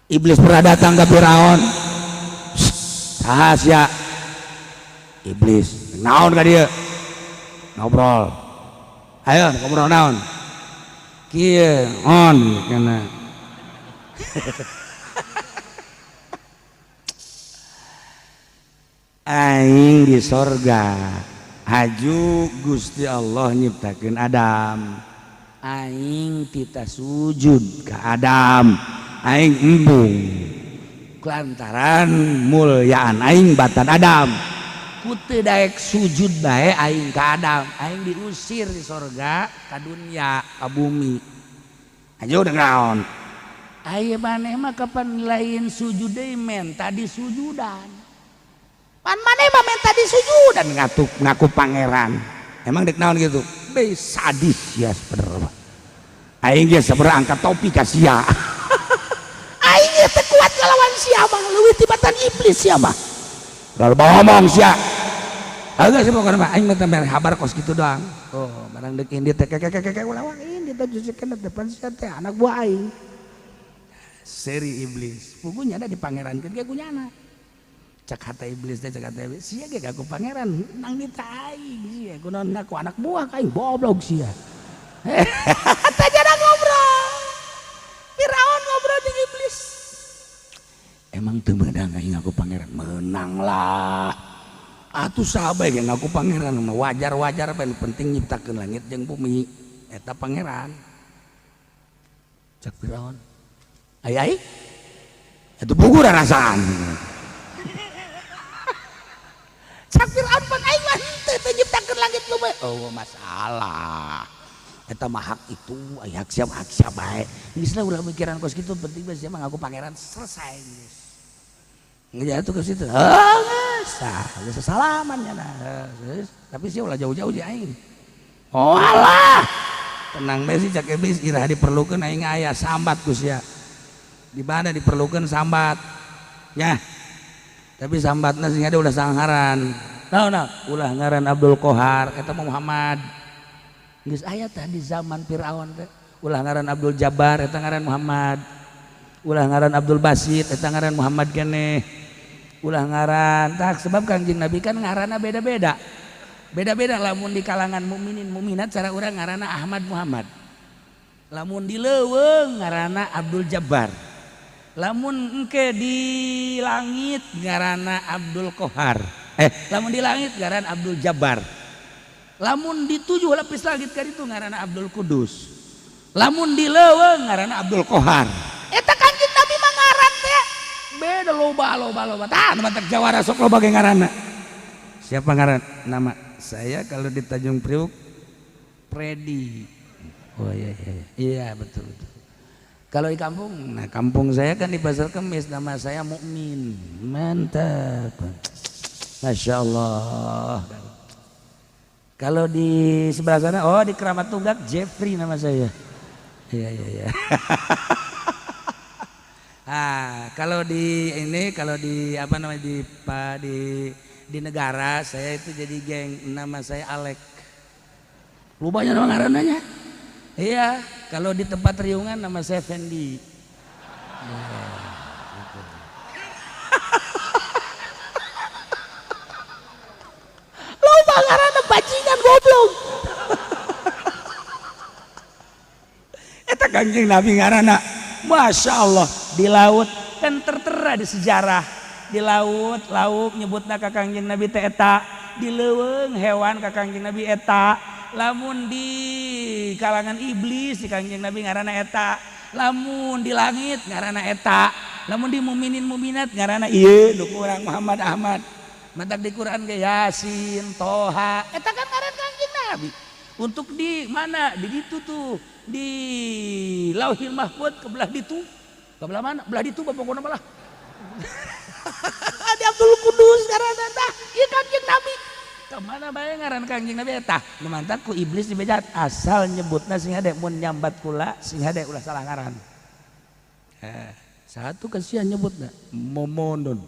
Iblis pernah datang ke Firaun. Rahasia iblis naon ka dia ngobrol, ayo ngobrol naon kieu on kana aing di sorga haju Gusti Allah nyiptakeun Adam, aing tita sujud ka Adam, aing embung lantaran mulyaan aing batan Adam, kutu daek sujud bae aing ka Adam, aing diusir di sorga ka dunya ka bumi. Aja udah naon aya maneh mah kapan lain sujud deui men tadi sujudan, pan maneh mah men tadi sujudan ngaku pangeran, emang dek naon gitu be sadis ya sebenarnya aing ge sabaraha angkat topi ka sia aing ge teu kuat ngalawan sia mah leuwih tibatan iblis sia mah lalu ngomong sia agak sih pokoknya mah aing mah teh habar kos gitu doang. Oh barang dek indi teh kek ulah indi teh jusikeun depan sia teh anak buah aing seri iblis pugunya ada dipangerankeun ge kunyana cak hata iblis teh cak hata iblis sia ge gaku pangeran nang nita aing sia kunaon ku anak buah ka aing goblok sia teh jana ngobrol Firaun ngobrol jeung iblis emang teu meudang aing ngaku pangeran menang lah atuh sahabat yang ngaku pangeran mah wajar-wajar penting nyiptakeun langit jeung bumi eta pangeran cak Firaun ai atuh bugur rasaan cak Firaun pan aing mah teu nyiptakeun langit bumi oh masalah eta mah hak itu aya hak siap bae geus lah ulah mikiran kos kitu penting bae sia mah ngaku pangeran selesai geus ngejatuh ke situ geus salaman nya tapi sih ulah jauh-jauh di aing oh alah tenang bae sih cak iblis iraha diperlukeun aing aya sambat ku sia di mana diperlukeun sambat ya tapi sambatna sing ada ulah sangaran naon ulah ngaran Abdul Qahar eta Muhammad geus aya teh di zaman Firaun teh ulah ngaran Abdul Jabbar eta ngaran Muhammad, ulah ngaran Abdul Basit eta ngaran Muhammad keneh, ulah ngaran tak sebab Kangjeng Nabi kan ngaranna beda-beda lamun di kalangan mukminin mukminat cara urang ngaranna Ahmad Muhammad, lamun di leuweung ngaranna Abdul Jabbar, lamun engke di langit ngaranna Abdul Qahar, lamun di langit ngaran Abdul Jabbar, lamun di 7 lapis langit ka ditu ngaranna Abdul Kudus, lamun di leuweung ngaranna Abdul Qahar. Eta Kangjeng Nabi mah ngaran teh beda loba tah nu matak jawara sok loba ge ngaranna. Siapa ngaran? Nama saya kalau di Tanjung Priuk Predi. Oh iya betul. Kalau di kampung, nah kampung saya kan di Pasar Kemis nama saya Mukmin. Mantap. Masya Allah. Kalau di sebelah sana, oh di Keramat Tunggak Jeffrey nama saya. Iya. Kalau di ini, kalau di apa namanya di negara saya itu jadi geng, nama saya Alek. Lubanya nama ngarananya. Iya, kalau di tempat riungan nama saya Fendi. Loba ngaranna bajingan goblok. Eta Kangjeng Nabi ngaranna Masya Allah di laut kan tertera di sejarah di laut lauk nyebutna ka Kangjeng Nabi teh eta di leuweung hewan ka Kangjeng Nabi eta lamun di kalangan iblis di Kangjeng Nabi ngaranna eta lamun di langit ngaranna eta lamun di mukminin mukminat ngaranna ieu nu urang Muhammad Ahmad matak di Quran ge Yasin Toha eta kan ngaran Kangjeng Nabi untuk di mana di ditu tuh di Lauhil Mahfuz ke belah ditu ke belah mana belah ditu pokokna belah di Abdul Kudus ngaranna tah ieu Kangjeng Nabi kemana bae ngaran Kangjeng Nabi eta nu mantak ku iblis dibejat asal nyebutna sing hade mun nyambat kula sing hade ulah salah ngaran satu kasihan nyebutna momondon